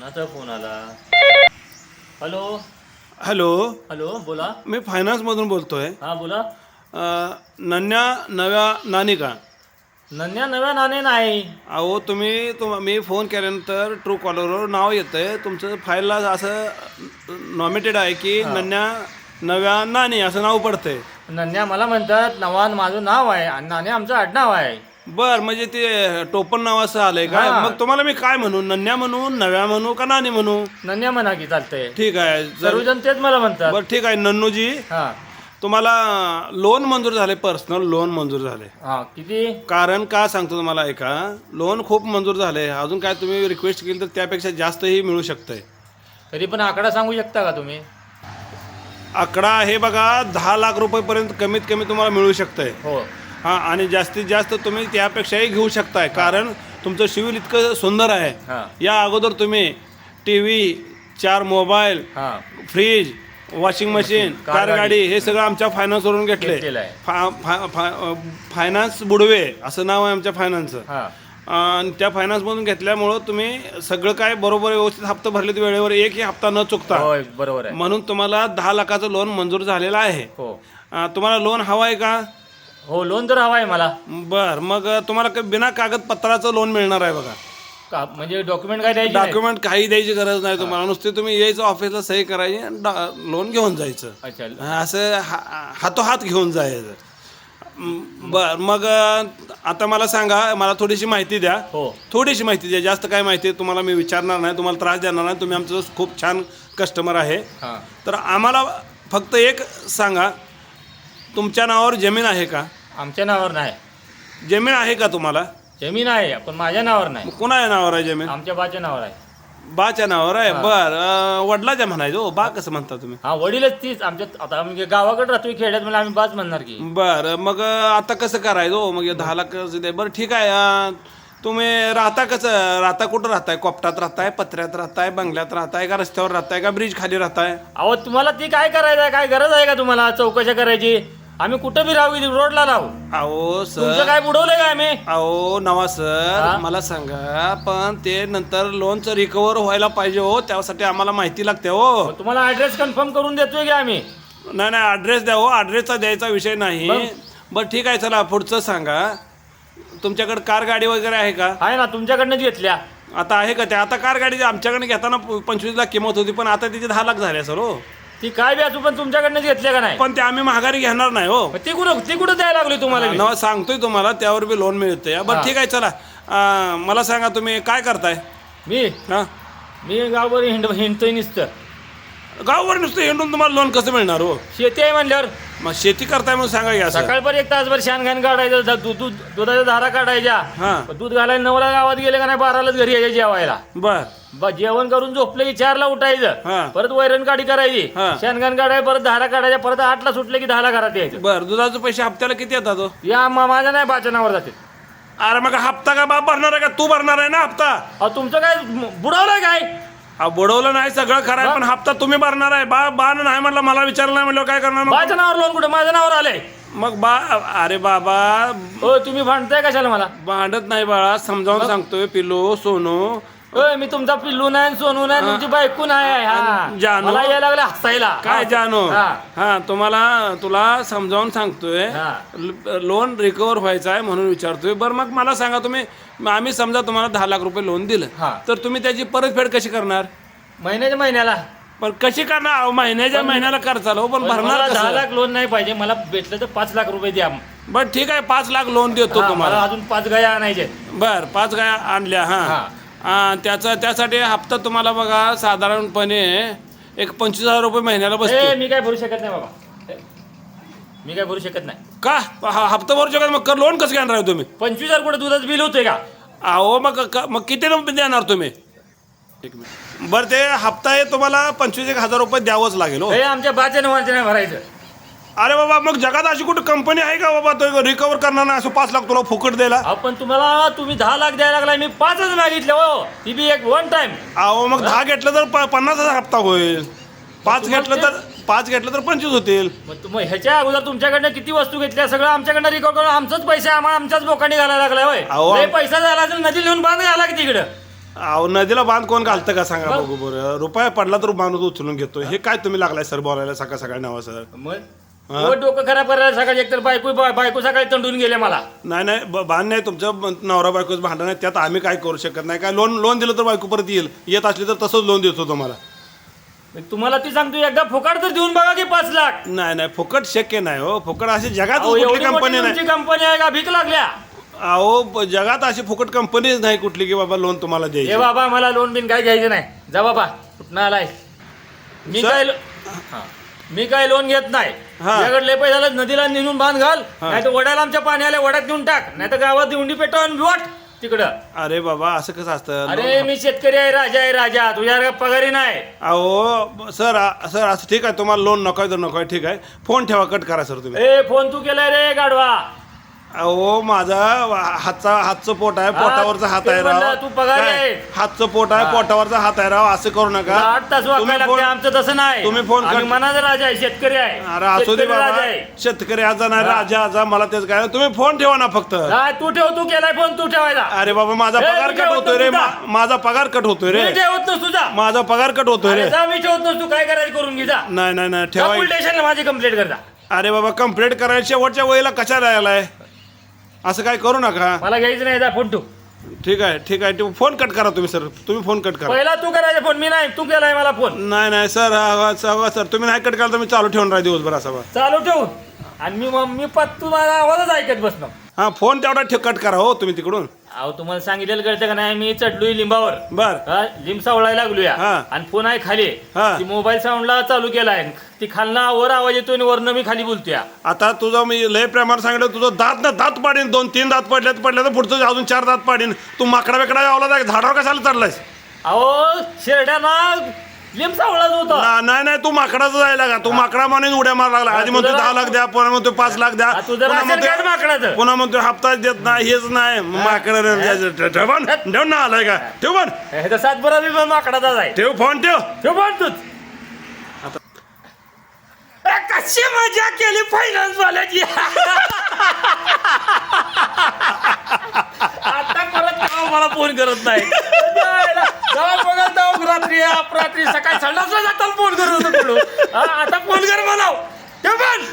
कोणाचा फोन आला? Hello hello, hello, बोला. मी फायनान्समधून बोलतोय. हा बोला. नन्या नव्या नानी का? नन्या नव्या नाणे नाही. अहो मी फोन केल्यानंतर ट्रू कॉलरवर नाव येतंय तुमचं. फाईलला असं नॉमिनेटेड आहे की हा. नन्या नव्या नानी असं नाव पडतंय. नन्या मला म्हणतात, नवान माझं नाव आहे आणि नाणे आमचं आडनाव आहे. बर, म्हणजे ते टोपण नाव असं आलंय काय? हा. मग तुम्हाला मी काय म्हणू? नन्या म्हणू, नव्या म्हणू का नानी म्हणू? नन्या म्हणा की चालतंय. ठीक आहे. सर्वजण तेच मला म्हणतात. बरं ठीक आहे नन्नूजी, हा तुम्हाला लोन मंजूर झाले, पर्सनल लोन मंजूर झाले. हा किती? कारण का सांगतो तुम्हाला, ऐका. लोन खूप मंजूर झाले. अजून काय तुम्ही रिक्वेस्ट केली तर त्यापेक्षा जास्तही मिळू शकतंय. तरी पण आकडा सांगू शकता का तुम्ही? आकडा आहे बघा, 10 लाख रुपयेपर्यंत कमीत कमी तुम्हाला मिळू शकतंय. हो. हां, आणि जास्तीत जास्त तुम्ही त्यापेक्षाही घेऊ शकताय. कारण तुमचं सिव्हिल इतकं सुंदर आहे. हा. या अगोदर तुम्ही टी व्ही, 4 मोबाईल, हा फ्रीज, वॉशिंग मशीन, कार गाडी हे सगळं आमच्या फायनान्सवरून घेतलेलं आहे. फायनान्स बुडवे असं नाव आहे आमच्या फायनान्सचं. हा आणि त्या फायनान्समधून घेतल्यामुळं तुम्ही सगळं काय बरोबर व्यवस्थित हप्ता भरलेत वेळेवर, एकही हप्ता न चुकता. होय बरोबर आहे. म्हणून तुम्हाला 10 लाखाचं लोन मंजूर झालेलं आहे. हो तुम्हाला लोन हवं आहे का? हो, लोन तर हवा आहे मला. बर, मग तुम्हाला बिना कागदपत्राचं लोन मिळणार आहे बघा. का म्हणजे डॉक्युमेंट काय द्यायचे नाही? डॉक्युमेंट काही द्यायची गरज नाही तुम्हाला. नुसते तुम्ही यायचं ऑफिसला, सही करायची आणि लोन घेऊन जायचं. अच्छा. असं हातोहात घेऊन जायचं. बर, मग आता मला सांगा, मला थोडीशी माहिती द्या. हो. थोडीशी माहिती द्या, जास्त काय माहिती तुम्हाला मी विचारणार नाही, तुम्हाला त्रास देणार नाही. तुम्ही आमचं खूप छान कस्टमर आहे. हा तर आम्हाला फक्त एक सांगा, तुमच्या नावावर जमीन आहे का? आमच्या नावावर नाही. जमीन आहे का तुम्हाला? जमीन आहे पण माझ्या नावावर नाही. कोणाच्या नावावर आहे जमीन? आमच्या बाच्या नावावर आहे. बाच्या नावावर आहे. हा. बर, वडिलाच्या म्हणायचं. हो, बा कसं म्हणता तुम्ही? हा, वडीलच तीच आमच्या. आता आम्ही गावाकडे राहतोय, खेड्यात, मला आम्ही बाच म्हणणार की. बर, मग आता कसं करायचं? हो, मग 10 लाख दे. बरं ठीक आहे. तुम्ही राहता कसं? राहता कुठं राहताय? कोपटात राहताय, पत्र्यात राहताय, बंगल्यात राहताय, का रस्त्यावर राहताय, का ब्रिज खाली राहताय? अहो, तुम्हाला ती काय करायचं आहे? काय गरज आहे का तुम्हाला चौकशा करायची? आम्ही कुठं बी राहू, रोडला राहू. अहो तुमचं सर, काय बुडवलंय का आम्ही? अहो नवा सर, हा? मला सांगा, पण ते नंतर लोनचं रिकवर व्हायला पाहिजे हो, त्यासाठी आम्हाला माहिती लागते हो. मग तुम्हाला ऍड्रेस कन्फर्म करून देतोय की आम्ही. नाही, ॲड्रेस द्या हो. ॲड्रेसचा द्यायचा विषय नाही. मग? बरं ठीक आहे, चला पुढचं सांगा. तुमच्याकडे कार गाडी वगैरे आहे का? आहे ना, तुमच्याकडनं घेतल्या. आता आहे का त्या? आता कार गाडी आमच्याकडे घेताना 25 लाख किंमत होती, पण आता तिची 10 लाख झाली सर. हो, ती काय बी असू, पण तुमच्याकडनं घेतल्या का नाही? पण ते आम्ही महागारी घेणार नाही हो. मग ती कुठं द्यायला लागली तुम्हाला मी? नवा सांगतोय तुम्हाला, त्यावर बी लोन मिळते. बरं हा. ठीक आहे, चला. मला सांगा, तुम्ही काय करताय? मी हां, मी गावभर हिंडतोय नुसतं. गाववर नुसतं हिंडून तुम्हाला लोन कसं मिळणार हो? शेती आहे म्हणल्यावर मग शेती करताय म्हणून सांगा की असं. सकाळपर 1 तासभर शानघाण काढायचं, दुधाच्या धारा काढायच्या. हां, दूध घालायला 9ला गावात गेले का नाही, 12लाच घरी यायचे जेवायला. बर, जेवण करून झोपले की 4ला उठायचं. हां. परत वैरण काढी करायची, हां. शानघाण काढायला, परत धारा काढायच्या, परत 8ला सुटले की 10ला घरात यायचं. बर. दुधाचे पैसे हप्त्याला किती येतात हो? या माझ्या नाही, बाच्या नावावर जाते. अरे मग हप्ता का बाप भरणार आहे का? तू भरणार आहे ना हप्ता? अहो, तुमचं काय बुडवलंय काय? बुडवलं नाही, सगळं खरं आहे, पण हप्ता तुम्ही भरणार आहे. बा नाही म्हटलं, मला विचारलं नाही म्हटलं, काय करणार मग? बाच्या नावावर लोन कुठे? माझ्या नावावर आलंय. मग अरे बाबा, हो, तुम्ही भांडताय कशाला मला? भांडत नाही बाळा, समजावून सांगतोय. पिलो सोनू, मी तुमचा पिल्लू नाही, सोनू नाही, तुमची बायको नाही. हा, जानू. मला यायला लागलं हसायला. काय जानू? हा. हा, तुला समजावून सांगतोय. हा. लोन रिकवर व्हायचं आहे म्हणून विचारतोय. बरं, मग मला सांगा, आम्ही समजा तुम्हाला 10 लाख रुपये लोन दिलं, हा. तर तुम्ही त्याची परतफेड कशी करणार? महिन्याच्या महिन्याला. पण कशी करणार? अहो, महिन्याच्या महिन्याला करचाल हो, पण भरणार मला 10 कसं? लाख लोन नाही पाहिजे, मला भेटलं तर 5 लाख रुपये द्या. बरं ठीक आहे, 5 लाख लोन देतो हा, मला तुम्हाला. अजून 5 गाया आणायचे. बर, 5 गाया आणल्या. त्यासाठी हप्ता तुम्हाला बघा साधारणपणे एक 25,000 रुपये महिन्याला बसते. मी काय भरू शकत नाही बाबा, मी काय भरू शकत नाही. का? हप्ता भरू शकत? मग लोन कसं घेणार आहे तुम्ही? 25,000 कुठे दुधाचं बिल होतंय का? अहो, मग किती रुपये देणार तुम्ही? बरं, ते हप्ता आहे तुम्हाला 25,000 रुपये द्यावंच लागेल हो. हे आमच्या बाच्या नावाचं नाही भरायचं. अरे बाबा, मग जगात अशी कुठं कंपनी आहे का बाबा तो रिकवर करणार नाही असं 5 लाख तुला फुकट द्यायला? आपण तुम्ही 10 लाख द्यायला लागलाय, मी 5च मागितले हो, ती बी एक 1 टाइम. अहो, मग 10 घेतलं तर 50,000 हप्ता होईल. 5 घेतलं तर 25 होतील. मग ह्याच्या अगोदर तुमच्याकडनं किती वस्तू घेतल्या, सगळं आमच्याकडनं रिकॉर्ड करून आमचंच पैसे आम्हाला आमच्याच बोकांनी घालायला लागलाय. होय, अहो, लय पैसा झाला असेल, नदी लिहून बांध घाला की तिकडं. अहो नदीला बांध कोण घालतं का सांगा बघू बरं. रुपया पडला तर बांध उचलून घेतो. हे काय तुम्ही लागलाय सर बोलायला सकाळ सकाळी नावा सर. मग डोकं खराब करायला सकाळी एकतर बायको सकाळी तंडून गेले मला. नाही बांध नाही तुमचं नवरा बायकोच भांडण आहे. त्यात आम्ही काय करू शकत नाही. काय लोन दिलं तर बायको परत येत असली तर तसंच लोन देतो तुम्हाला. तुम्हाला ती सांगतो एकदा फुकाट तर देऊन बघा की 5 लाख. नाही फुकट शक्य नाही हो. फुकट अशी जगात अहो, कुठली एवढी कंपनी मोठी नाही. तुमची कंपनी आहे का भीक लागल्या? अहो जगात अशी फुकट कंपनीच नाही कुठली की बाबा लोन तुम्हाला हे द्यायची. बाबा मला लोन बिन काय घ्यायचं नाही. जा बाबा कुठं आलाय. मी सर- काय मी काय लोन घेत नाही. हा. तुझ्याकडे लय पैसा नदीला नेऊन बांध घाल, नाही तर वड्याला आमच्या पाण्याला वड्यात नेऊन टाक, नाही तर गावात उंडी पेटवून वाट तिकडं. अरे बाबा असं कसं असतं. अरे मी शेतकरी आहे, राजा तुझ्या पगारी नाही. अहो सर असं ठीक आहे. तुम्हाला लोन नकोय तर नकोय ठीक आहे. फोन ठेवा कट करा सर तुम्ही. ए फोन तू केलाय रे गाडवा. अहो माझा हातचं पोट आहे, पोटावरचा हात आहे ते म्हणलं, राव. तू पगारी काय? आहे. हातचं पोट आहे, पोटावरचा हात आहे राव. असं करू नका. 8 तास वागायला लागते. आमचं तसं नाही. तुम्ही फोन आम्ही कट- मनाचा राजा आहे, शेतकरी आहे. अरे असू दे शेतकरी राजा बाबा. आहे. शेतकरी आजा नाही राजा आजा मला तेच काय. तुम्ही फोन ठेवा ना फक्त. काय तू ठेव, तू केलाय फोन तू ठेवायचा. अरे बाबा माझा ए, पगार तुझ्या कट होतोय रे. तुझा. माझा पगार कट होतोय रे. मी ठेवत नस तुझा. माझा पगार कट होतोय रे. अरे जा, मी ठेवत नस. तू काय करायचं करून घे जा. नाही ठेवा. पोलीस स्टेशनला माझी कंप्लेंट करता. अरे बाबा कंप्लेंट करायला शेवटच्या वेळेला कशाला यायलाय. असं काय करू नका. मला घ्यायचं नाही. जा फोन ठेव. ठीक आहे फोन कट करा तुम्ही सर. तुम्ही फोन कट करा. पहिला तू करायचा फोन, मी नाही. तू केलाय मला फोन. नाही सर तुम्ही नाही कट केला तर मी चालू ठेवून राहा दिवसभर असा. चालू ठेव. आणि मी तू माझा आवाजच ऐकत बसलो. हा फोन तेवढा कट करा हो तुम्ही तिकडून. अहो तुम्हाला सांगितलेलं कळतं का नाही. मी चढलोय लिंबावर. बर लिंब सावळायला लागलोय हा. आणि फोन आहे खाली. हा. ती मोबाईल साऊंडला चालू केलाय. ती खालना वर आवाज येतोय आणि वरनं मी खाली बोलतोय. आता तुझं मी लय प्रेमावर सांगितलं. तुझं दात पाडीन. 2-3 दात पडले तर पुढचं अजून 4 दात पाडीन. तू माकडा बिकडा यावला जाय झाडावर कशाला चढलायस. अहो शेरड्याना लिंब सावळाच होता. नाही तू माकडाचं जायला का. तू माकडा म्हणून उड्या मार लागला. आधी म्हणतो 10 लाख द्या, पुन्हा म्हणतो 5 लाख द्या, तुझं राशन कार्ड माकडाचं. पुन्हा म्हणतो हप्ताच देत नाही. हेच नाही माकडा ठेव ना आलाय का. ठेव पण हे तर 7 बरा मी माकडाचा आहे. ठेव फोन ठेव. ठेव पण तूच. कशी मजा केली फायनान्स वाल्याची. आता परत तेव्हा मला फोन करत नाही. जाऊ बघा जाऊ रात्री सकाळी संडासला जाताना फोन करत होतो. आता फोन कर म्हणाव. ठेव पण.